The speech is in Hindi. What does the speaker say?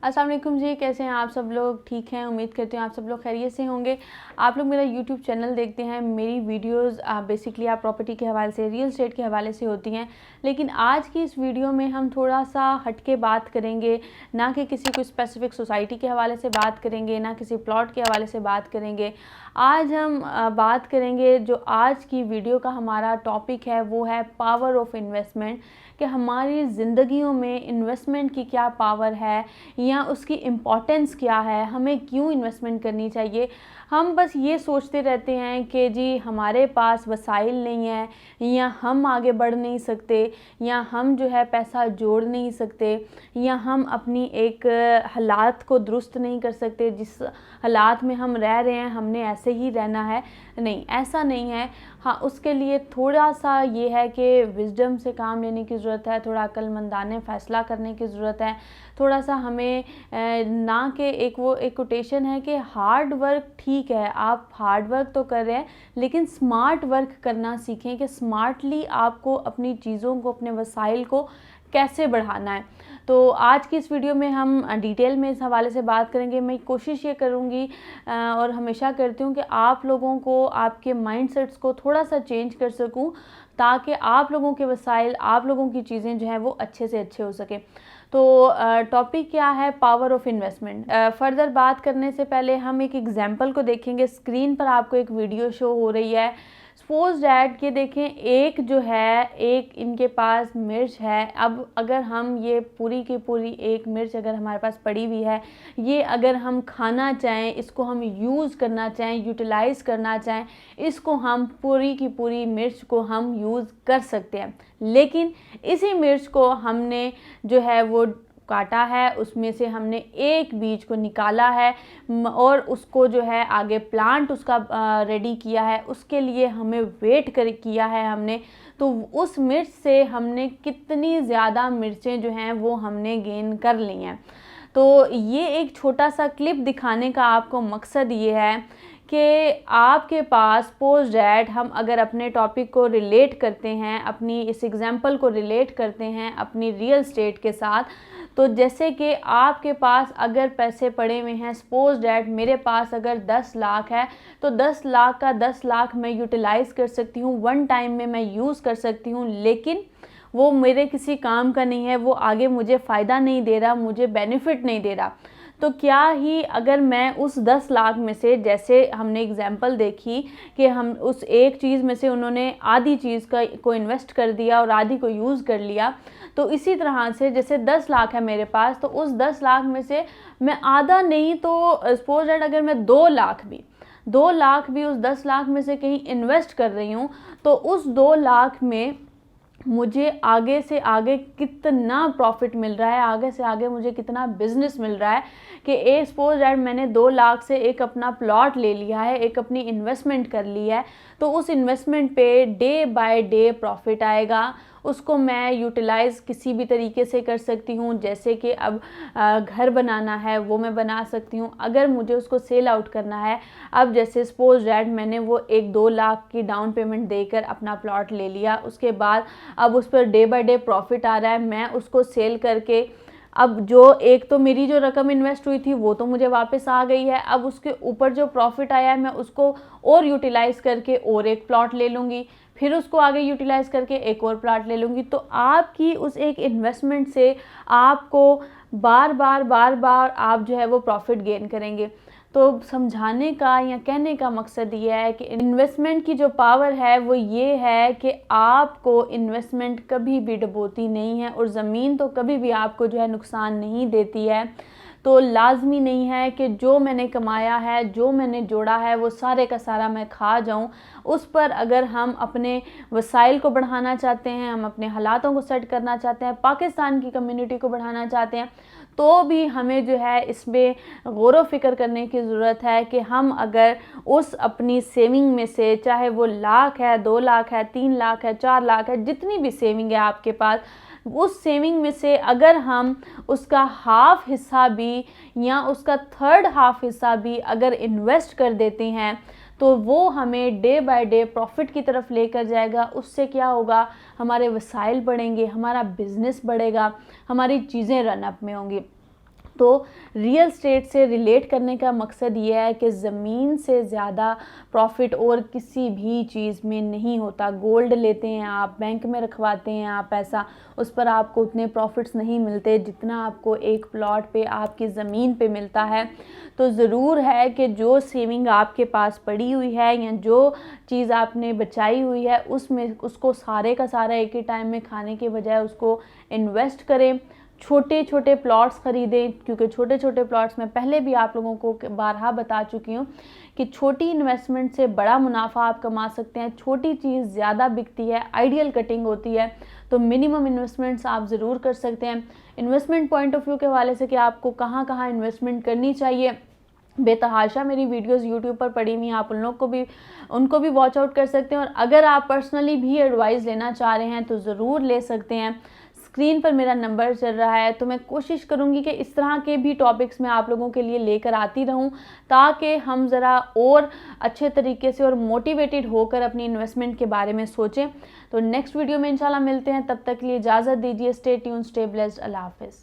अस्सलाम वालेकुम जी, कैसे हैं आप सब लोग? ठीक हैं, उम्मीद करती हूँ आप सब लोग खैरियत से होंगे। आप लोग मेरा यूट्यूब चैनल देखते हैं, मेरी वीडियोस बेसिकली आप प्रॉपर्टी के हवाले से, रियल एस्टेट के हवाले से होती हैं। लेकिन आज की इस वीडियो में हम थोड़ा सा हटके बात करेंगे, ना कि किसी कोई स्पेसिफिक सोसाइटी के हवाले से बात करेंगे, ना किसी प्लॉट के हवाले से बात करेंगे। आज हम बात करेंगे, जो आज की वीडियो का हमारा टॉपिक है वो है पावर ऑफ इन्वेस्टमेंट, कि हमारी ज़िंदगियों में इन्वेस्टमेंट की क्या पावर है या उसकी इम्पोर्टेंस क्या है, हमें क्यों इन्वेस्टमेंट करनी चाहिए। हम बस ये सोचते रहते हैं कि जी हमारे पास वसाइल नहीं है, या हम आगे बढ़ नहीं सकते, या हम जो है पैसा जोड़ नहीं सकते, या हम अपनी एक हालात को दुरुस्त नहीं कर सकते, जिस हालात में हम रह रहे हैं हमने ऐसे ही रहना है। नहीं, ऐसा नहीं है। हाँ, उसके लिए थोड़ा सा ये है कि विजडम से काम लेने की ज़रूरत है, थोड़ा अक्लमंदाने फ़ैसला करने की ज़रूरत है। थोड़ा सा हमें ना कि एक कोटेशन है कि हार्ड वर्क ठीक है, आप हार्ड वर्क तो कर रहे हैं, लेकिन स्मार्ट वर्क करना सीखें कि स्मार्टली आपको अपनी चीज़ों को, अपने वसाइल को कैसे बढ़ाना है। तो आज की इस वीडियो में हम डिटेल में इस हवाले से बात करेंगे। मैं कोशिश ये करूँगी और हमेशा करती हूँ कि आप लोगों को, आपके माइंडसेट्स को थोड़ा सा चेंज कर सकूँ, ताकि आप लोगों के वसाइल, आप लोगों की चीज़ें जो हैं वो अच्छे से अच्छे हो सकें। तो टॉपिक क्या है? Power of investment. फर्दर बात करने से पहले हम एक एग्जांपल को देखेंगे। स्क्रीन पर आपको एक वीडियो शो हो रही है। सपोज डैट ये देखें, एक जो है, एक इनके पास मिर्च है। अब अगर हम ये पूरी की पूरी एक मिर्च अगर हमारे पास पड़ी हुई है, ये अगर हम खाना चाहें, इसको हम यूज़ करना चाहें, यूटिलाइज़ करना चाहें, इसको हम पूरी की पूरी मिर्च को हम यूज़ कर सकते हैं। लेकिन इसी मिर्च को हमने जो है वो काटा है, उसमें से हमने एक बीज को निकाला है और उसको जो है आगे प्लांट उसका रेडी किया है। उसके लिए हमें वेट किया है हमने। तो उस मिर्च से हमने कितनी ज़्यादा मिर्चें जो हैं वो हमने गेन कर ली हैं। तो ये एक छोटा सा क्लिप दिखाने का आपको मकसद ये है कि आपके पास पोस्ट डैट, हम अगर अपने टॉपिक को रिलेट करते हैं, अपनी इस एग्जांपल को रिलेट करते हैं अपनी रियल एस्टेट के साथ, तो जैसे कि आपके पास अगर पैसे पड़े हुए हैं, सपोज डैट मेरे पास अगर 10 लाख है, तो 10 लाख का 10 लाख मैं यूटिलाइज़ कर सकती हूँ, वन टाइम में मैं यूज़ कर सकती हूँ, लेकिन वो मेरे किसी काम का नहीं है, वो आगे मुझे फ़ायदा नहीं दे रहा, मुझे बेनिफिट नहीं दे रहा। तो क्या ही अगर मैं उस 10 लाख में से, जैसे हमने एग्जांपल देखी कि हम उस एक चीज़ में से उन्होंने आधी चीज़ को इन्वेस्ट कर दिया और आधी को यूज़ कर लिया, तो इसी तरह से जैसे 10 लाख है मेरे पास, तो उस 10 लाख में से मैं आधा नहीं तो सपोज दैट अगर मैं 2 लाख भी उस 10 लाख में से कहीं इन्वेस्ट कर रही हूँ, तो उस 2 लाख में मुझे आगे से आगे कितना प्रॉफिट मिल रहा है, आगे से आगे मुझे कितना बिजनेस मिल रहा है कि ए सपोज दैट मैंने 2 लाख से एक अपना प्लॉट ले लिया है, एक अपनी इन्वेस्टमेंट कर ली है, तो उस इन्वेस्टमेंट पे डे बाय डे प्रॉफिट आएगा। उसको मैं यूटिलाइज़ किसी भी तरीके से कर सकती हूँ, जैसे कि अब घर बनाना है वो मैं बना सकती हूँ। अगर मुझे उसको सेल आउट करना है, अब जैसे सपोज डैट मैंने वो 1-2 लाख की डाउन पेमेंट देकर अपना प्लॉट ले लिया, उसके बाद अब उस पर डे बाय डे प्रॉफिट आ रहा है, मैं उसको सेल करके अब जो एक तो मेरी जो रकम इन्वेस्ट हुई थी वो तो मुझे वापस आ गई है, अब उसके ऊपर जो प्रॉफिट आया है मैं उसको और यूटिलाइज़ करके और एक प्लॉट ले लूँगी, फिर उसको आगे यूटिलाइज़ करके एक और प्लॉट ले लूँगी। तो आपकी उस एक इन्वेस्टमेंट से आपको बार बार आप जो है वो प्रॉफिट गेन करेंगे। तो समझाने का या कहने का मकसद ये है कि इन्वेस्टमेंट की जो पावर है वो ये है कि आपको इन्वेस्टमेंट कभी भी डुबोती नहीं है, और ज़मीन तो कभी भी आपको जो है नुकसान नहीं देती है। तो लाजमी नहीं है कि जो मैंने कमाया है, जो मैंने जोड़ा है, वो सारे का सारा मैं खा जाऊं। उस पर अगर हम अपने वसाइल को बढ़ाना चाहते हैं, हम अपने हालातों को सेट करना चाहते हैं, पाकिस्तान की कम्युनिटी को बढ़ाना चाहते हैं, तो भी हमें जो है इसमें गौर व फिक्र करने की ज़रूरत है कि हम अगर उस अपनी सेविंग में से, चाहे वो लाख है, 2 लाख है, 3 लाख है, 4 लाख है, जितनी भी सेविंग है आपके पास, उस सेविंग में से अगर हम उसका हाफ हिस्सा भी या उसका थर्ड हाफ हिस्सा भी अगर इन्वेस्ट कर देते हैं, तो वो हमें डे बाय डे प्रॉफिट की तरफ लेकर जाएगा। उससे क्या होगा, हमारे वसाइल बढ़ेंगे, हमारा बिजनेस बढ़ेगा, हमारी चीज़ें रन अप में होंगी। तो रियल स्टेट से रिलेट करने का मकसद ये है कि ज़मीन से ज़्यादा प्रॉफिट और किसी भी चीज़ में नहीं होता। गोल्ड लेते हैं आप, बैंक में रखवाते हैं आप पैसा, उस पर आपको उतने प्रॉफिट्स नहीं मिलते जितना आपको एक प्लॉट पे आपकी ज़मीन पे मिलता है। तो ज़रूर है कि जो सेविंग आपके पास पड़ी हुई है या जो चीज़ आपने बचाई हुई है उसको सारे का सारा एक ही टाइम में खाने के बजाय उसको इन्वेस्ट करें। छोटे छोटे प्लॉट्स ख़रीदें, क्योंकि छोटे छोटे प्लॉट्स में पहले भी आप लोगों को बारहा बता चुकी हूँ कि छोटी इन्वेस्टमेंट से बड़ा मुनाफा आप कमा सकते हैं। छोटी चीज़ ज़्यादा बिकती है, आइडियल कटिंग होती है, तो मिनिमम इन्वेस्टमेंट्स आप ज़रूर कर सकते हैं। इन्वेस्टमेंट पॉइंट ऑफ व्यू के हवाले से कि आपको कहाँ कहाँ इन्वेस्टमेंट करनी चाहिए, बेतहाशा मेरी वीडियोस यूट्यूब पर पड़ी हुई हैं, आप उनको भी वॉच आउट कर सकते हैं। और अगर आप पर्सनली भी एडवाइस लेना चाह रहे हैं तो ज़रूर ले सकते हैं। स्क्रीन पर मेरा नंबर चल रहा है, तो मैं कोशिश करूंगी कि इस तरह के भी टॉपिक्स मैं आप लोगों के लिए लेकर आती रहूं, ताकि हम ज़रा और अच्छे तरीके से और मोटिवेटेड होकर अपनी इन्वेस्टमेंट के बारे में सोचें। तो नेक्स्ट वीडियो में इंशाल्लाह मिलते हैं, तब तक के लिए इजाज़त दीजिए। स्टे ट्यून, स्टे ब्लेस्ड, अल्लाह हाफ़िज़।